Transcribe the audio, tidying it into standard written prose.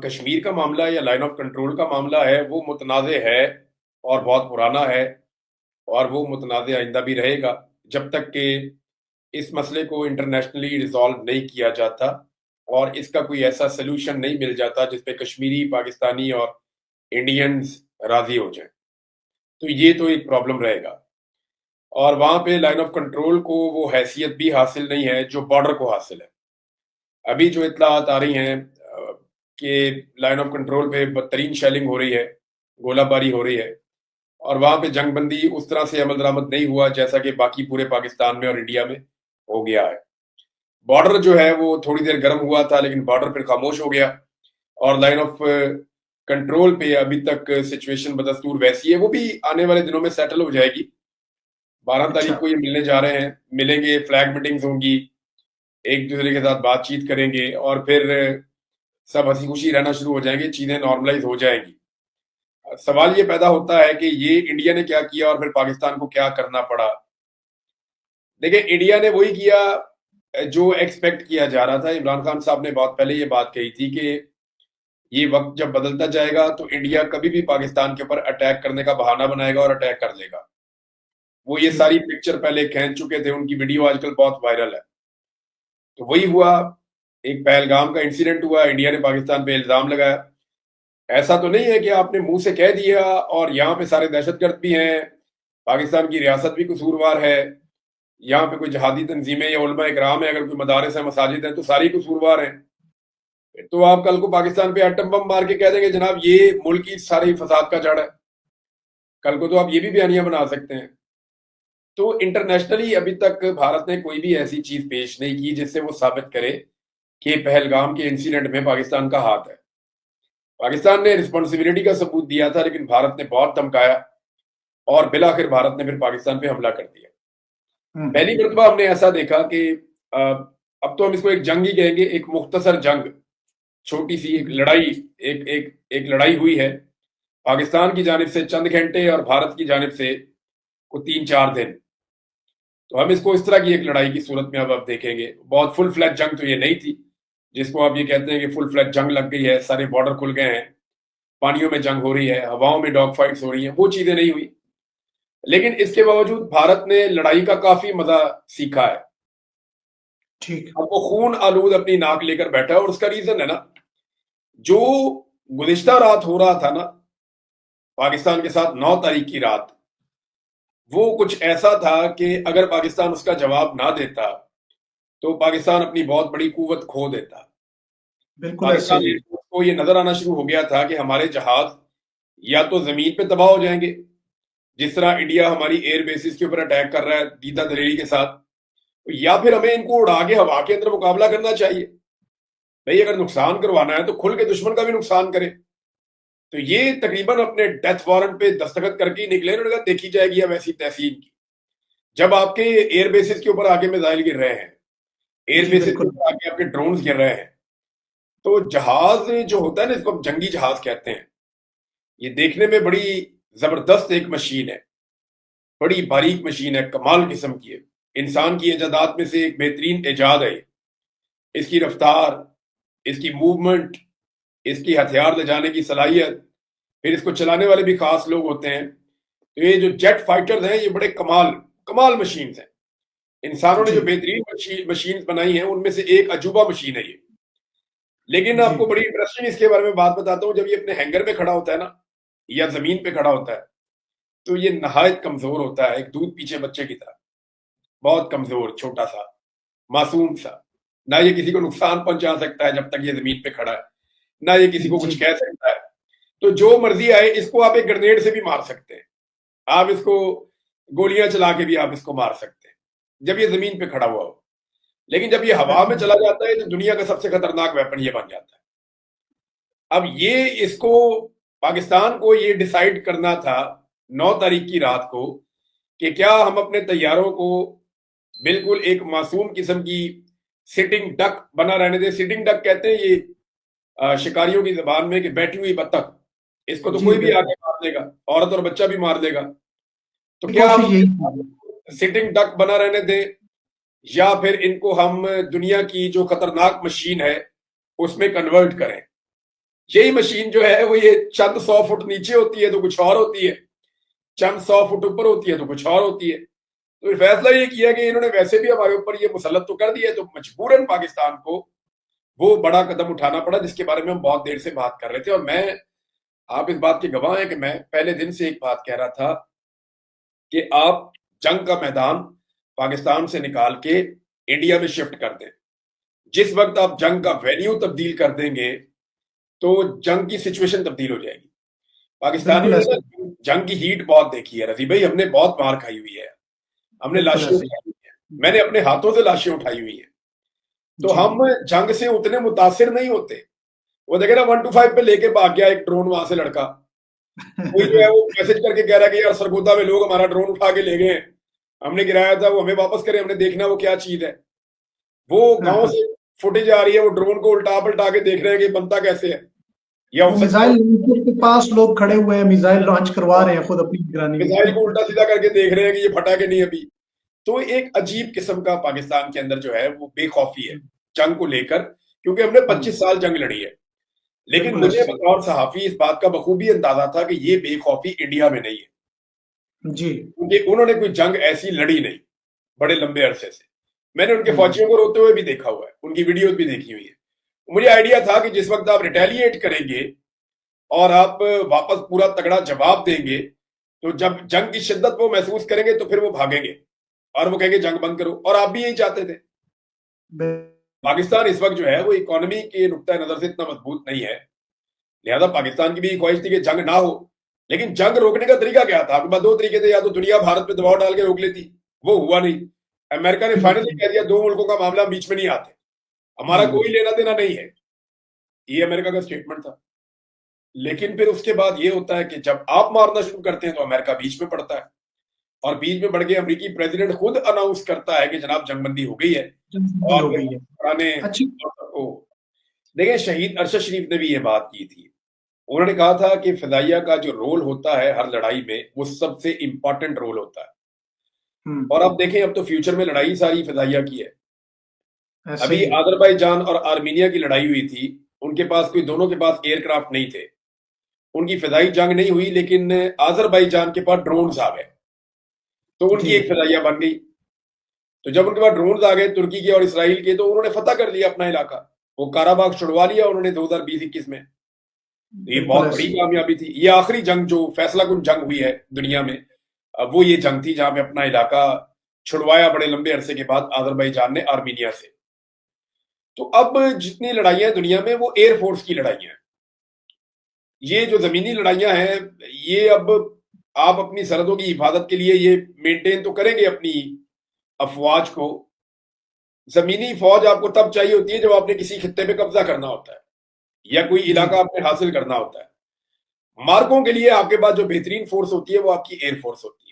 कश्मीर का मामला या लाइन ऑफ कंट्रोल का मामला है वो मुतनाज़ है और बहुत पुराना है और वो मुतनाज़ आइंदा भी रहेगा जब तक कि इस मसले को इंटरनेशनली रिजॉल्व नहीं किया जाता और इसका कोई ऐसा सोल्यूशन नहीं मिल जाता जिस पे कश्मीरी, पाकिस्तानी और इंडियंस राजी हो जाएं। तो ये तो एक प्रॉब्लम रहेगा और वहां पे लाइन ऑफ कंट्रोल को वो हैसियत भी हासिल नहीं है जो बॉर्डर को हासिल है। अभी जो इत्तलात आ रही हैं कि लाइन ऑफ कंट्रोल पे बदतरीन शेलिंग हो रही है, गोलाबारी हो रही है और वहां पे जंगबंदी उस तरह से अमल दरामद नहीं हुआ जैसा कि बाकी पूरे पाकिस्तान में और इंडिया में हो गया है। बॉर्डर जो है वो थोड़ी देर गर्म हुआ था लेकिन बॉर्डर फिर खामोश हो गया और लाइन ऑफ कंट्रोल पे अभी तक सिचुएशन बदस्तूर वैसी है। वो भी आने वाले दिनों में सेटल हो जाएगी। 12 तारीख अच्छा। को ये मिलने जा रहे हैं, मिलेंगे, फ्लैग मीटिंग्स होंगी, एक दूसरे के साथ बातचीत करेंगे और फिर सब हंसी खुशी रहना शुरू हो जाएंगे, चीजें नॉर्मलाइज हो जाएंगी। सवाल ये पैदा होता है कि ये इंडिया ने क्या किया और फिर पाकिस्तान को क्या करना पड़ा। देखिए, इंडिया ने वही किया जो एक्सपेक्ट किया जा रहा था। इमरान खान साहब ने बहुत पहले ये बात कही थी कि ये वक्त जब बदलता जाएगा तो इंडिया कभी भी पाकिस्तान के ऊपर अटैक करने का बहाना बनाएगा और अटैक कर लेगा। वो ये ठीक सारी है। पिक्चर पहले खींच चुके थे, उनकी वीडियो आजकल बहुत वायरल है। तो वही हुआ, एक पहलगाम का इंसिडेंट हुआ, इंडिया ने पाकिस्तान पे इल्जाम लगाया। ऐसा तो नहीं है कि आपने मुंह से कह दिया और यहाँ पे सारे दहशतगर्द भी हैं, पाकिस्तान की रियासत भी कसूरवार है, यहाँ पे कोई जहादी तंजीमें या उलमा इकराम है, अगर कोई मदारस है, मसाजिद है, तो सारी कसूरवार हैं। तो आप कल को पाकिस्तान पे एटम बम मार के कह देंगे जनाब ये मुल्क की सारी फसाद का जड़ है। कल को तो आप ये भी बयानियां बना सकते हैं। तो इंटरनेशनली अभी तक भारत ने कोई भी ऐसी चीज पेश नहीं की जिससे वो साबित करे कि पहलगाम के इंसिडेंट में पाकिस्तान का हाथ है। पाकिस्तान ने रिस्पॉन्सिबिलिटी का सबूत दिया था लेकिन भारत ने बहुत धमकाया और बिलाखिर भारत ने फिर पाकिस्तान पे हमला कर दिया। हम्म। पहली मरतबा हमने ऐसा देखा कि अब तो हम इसको एक जंग ही कहेंगे, एक मुख्तसर जंग, छोटी सी एक लड़ाई, एक एक एक लड़ाई हुई है पाकिस्तान की जानिब से चंद घंटे और भारत की जानिब से को 3-4 दिन। तो हम इसको इस तरह की एक लड़ाई की सूरत में अब देखेंगे। बहुत फुल फ्लैज जंग तो ये नहीं थी जिसको आप ये कहते हैं कि फुल फ्लैज जंग लग गई है, सारे बॉर्डर खुल गए हैं, पानियों में जंग हो रही है, हवाओं में डॉग फाइट्स हो रही है, वो चीजें नहीं हुई। लेकिन इसके बावजूद भारत ने लड़ाई का काफी मजा सीखा है। ठीक। अब वो खून आलूद अपनी नाक लेकर बैठा है और उसका रीजन है ना, जो गुज़िश्ता रात हो रहा था ना पाकिस्तान के साथ, 9 तारीख की रात, वो कुछ ऐसा था कि अगर पाकिस्तान उसका जवाब ना देता तो पाकिस्तान अपनी बहुत बड़ी कुव्वत खो देता। बिल्कुल ऐसे पाकिस्तान ही है। को ये नजर आना शुरू हो गया था कि हमारे जहाज या तो जमीन पे तबाह हो जाएंगे, जिस तरह इंडिया हमारी एयर बेसिस के ऊपर अटैक कर रहा है दीदा दलेरी के साथ, या फिर हमें इनको उड़ा के हवा के अंदर मुकाबला करना चाहिए। भाई अगर नुकसान करवाना है तो खुल के दुश्मन का भी नुकसान करे। तो ये तकरीबन अपने डेथ वारंट पे दस्तखत करके ही निकले। उन्होंने कहा देखी जाएगी अब ऐसी तहसीन की। जब आपके एयर बेसिस के ऊपर आके मिसाइल गिर रहे हैं, एयर जी बेसिस के बिल्कुल। ऊपर आके आपके ड्रोन्स गिर रहे हैं, तो जहाज जो होता है ना, इसको हम जंगी जहाज कहते हैं, ये देखने में बड़ी जबरदस्त एक मशीन है, बड़ी बारीक मशीन है, कमाल किस्म की है, इंसान की इजादात में से एक बेहतरीन इजाद है। इसकी रफ्तार, इसकी मूवमेंट, इसकी हथियार ले जाने की सलाहियत, फिर इसको चलाने वाले भी खास लोग होते हैं। तो ये जो जेट फाइटर्स हैं ये बड़े कमाल कमाल मशीन हैं। इंसानों ने जो जी। बेहतरीन मशीन बनाई हैं उनमें से एक अजूबा मशीन है ये। लेकिन जी। आपको बड़ी इंटरेस्टिंग इसके बारे में बात बताता हूँ, जब ये अपने हैंगर में खड़ा होता है ना या जमीन पे खड़ा होता है तो ये नहायत कमजोर होता है, एक दूध पीछे बच्चे की तरह, बहुत कमजोर, छोटा सा, मासूम सा। ना ये किसी को नुकसान पहुंचा सकता है जब तक ये जमीन पे खड़ा है, ना ये किसी को जी। कुछ कह सकता है। तो जो मर्जी आए, इसको आप एक ग्रेनेड से भी मार सकते हैं, आप इसको गोलियां चला के भी आप इसको मार सकते हैं जब ये जमीन पे खड़ा हुआ हो। लेकिन जब ये हवा में बिल्कुल। चला जाता है तो दुनिया का सबसे खतरनाक वेपन ये बन जाता है। अब ये इसको पाकिस्तान को ये डिसाइड करना था 9 तारीख की रात को कि क्या हम अपने तैयारों को बिल्कुल एक मासूम किस्म की सिटिंग डक बना रहने दें। सिटिंग डक कहते हैं ये शिकारियों की जबान में कि बैठी हुई बत्तख, इसको तो जी कोई भी बिल्कुल। आके मार देगा, औरत और बच्चा भी मार देगा। तो ये क्या हम कोशिश यही की अपने सिटिंग डक बना रहने दें या फिर इनको हम दुनिया की जो खतरनाक मशीन है उसमें कन्वर्ट करें। यही मशीन जो है वो ये चंद 100 फुट नीचे होती है तो कुछ और होती है, चंद 100 फुट ऊपर होती है तो कुछ और होती है। तो फिर फैसला ये किया कि इन्होंने वैसे भी हमारे ऊपर ये मुसल्लत तो कर दिया है, तो मजबूरन पाकिस्तान को वो बड़ा कदम उठाना पड़ा जिसके बारे में हम बहुत देर से बात कर रहे थे। और मैं, आप इस बात के गवाह हैं कि मैं पहले दिन से एक बात कह रहा था कि आप जंग का मैदान पाकिस्तान से निकाल के इंडिया में शिफ्ट कर दें। जिस वक्त आप जंग का वेन्यू तब्दील कर देंगे तो जंग की सिचुएशन तब्दील हो जाएगी। पाकिस्तानियों ने ना जंग की हीट बहुत देखी है रजी भाई, हमने बहुत मार खाई हुई है, हमने लाशें उठाई हुई है, मैंने अपने हाथों से लाशें उठाई हुई है। तो हम जंग से उतने मुतासिर नहीं होते। वो देखे ना 125 पे लेके भाग गया एक ड्रोन वहां से लड़का, कोई जो है वो मैसेज करके कह रहा है कि यार सरगोदा में लोग हमारा ड्रोन उठा के ले गए, हमने गिराया था, वो हमें वापस करें, हमने देखना वो क्या चीज है। वो गांव से फुटेज आ रही है, वो ड्रोन को उल्टा पलटा के देख रहे हैं कि बनता कैसे है। या मिसाइल के पास लोग खड़े हुए हैं, मिसाइल लॉन्च करवा रहे हैं खुद अपनी निगरानी में, मिसाइल को उल्टा सीधा करके देख रहे हैं कि ये फटा के नहीं अभी। तो एक अजीब किस्म का पाकिस्तान के अंदर जो है वो बेखौफी है जंग को लेकर, क्योंकि हमने 25 साल जंग लड़ी है। लेकिन मुझे बतौर सहाफी इस बात का बखूबी अंदाजा था कि ये बेखौफी इंडिया में नहीं है जी, क्योंकि उन्होंने कोई जंग ऐसी लड़ी नहीं बड़े लंबे अरसे से। मैंने उनके फौजियों को रोते हुए भी देखा हुआ है, उनकी वीडियोज भी देखी हुई है। मुझे आइडिया था कि जिस वक्त आप रिटेलिएट करेंगे और आप वापस पूरा तगड़ा जवाब देंगे तो जब जंग की शिद्दत वो महसूस करेंगे तो फिर वो भागेंगे और वो कहेंगे जंग बंद करो। और आप भी यही चाहते थे। पाकिस्तान इस वक्त जो है वो इकोनॉमी के नुक्ता नजर से इतना मजबूत नहीं है, लिहाजा पाकिस्तान की भी ख्वाहिश थी कि जंग ना हो। लेकिन जंग रोकने का तरीका क्या था? आपके पास दो तरीके थे, या तो दुनिया भारत पे दबाव डाल के रोक लेती, वो हुआ नहीं। अमेरिका ने फाइनली कह दिया दो मुल्कों का मामला बीच में नहीं आते, हमारा कोई लेना देना नहीं है, ये अमेरिका का स्टेटमेंट था। लेकिन फिर उसके बाद ये होता है कि जब आप मारना शुरू करते हैं तो अमेरिका बीच में पड़ता है, और बीच में बढ़ के अमेरिकी प्रेसिडेंट खुद अनाउंस करता है कि जनाब जंगबंदी हो गई है। और पुराने देखिए, शहीद अरशद शरीफ ने भी ये बात की थी। उन्होंने कहा था कि फिदाइया का जो रोल होता है हर लड़ाई में वो सबसे इंपॉर्टेंट रोल होता है। और अब देखें, अब तो फ्यूचर में लड़ाई सारी फिदाइया की है। अभी अजरबैजान और आर्मीनिया की लड़ाई हुई थी, उनके पास कोई, दोनों के पास एयरक्राफ्ट नहीं थे, उनकी फिदाई जंग नहीं हुई, लेकिन अजरबैजान के पास ड्रोन्स आ गए तो उनकी एक फिदाइया बन गई। तो जब उनके पास ड्रोन्स आ गए तुर्की के और इसराइल के, तो उन्होंने फतह कर लिया अपना इलाका, वो काराबाग छुड़वा लिया उन्होंने 2020-21 में। ये बहुत बड़ी कामयाबी थी। ये आखिरी जंग जो फैसला कुन जंग हुई है दुनिया में, वो ये जंग थी जहां पे अपना इलाका छुड़वाया बड़े लंबे अरसे के बाद अजरबैजान ने आर्मीनिया से। तो अब जितनी लड़ाइयां दुनिया में वो एयरफोर्स की लड़ाइयां हैं। ये जो जमीनी लड़ाइयां हैं, ये अब आप अपनी सरहदों की हिफाजत के लिए ये मेंटेन तो करेंगे अपनी अफवाज को। जमीनी फौज आपको तब चाहिए होती है जब आपने किसी खित्ते पे कब्जा करना होता है या कोई इलाका आपने हासिल करना होता है। मार्गों के लिए आपके पास जो बेहतरीन फोर्स होती है वो आपकी एयरफोर्स होती है।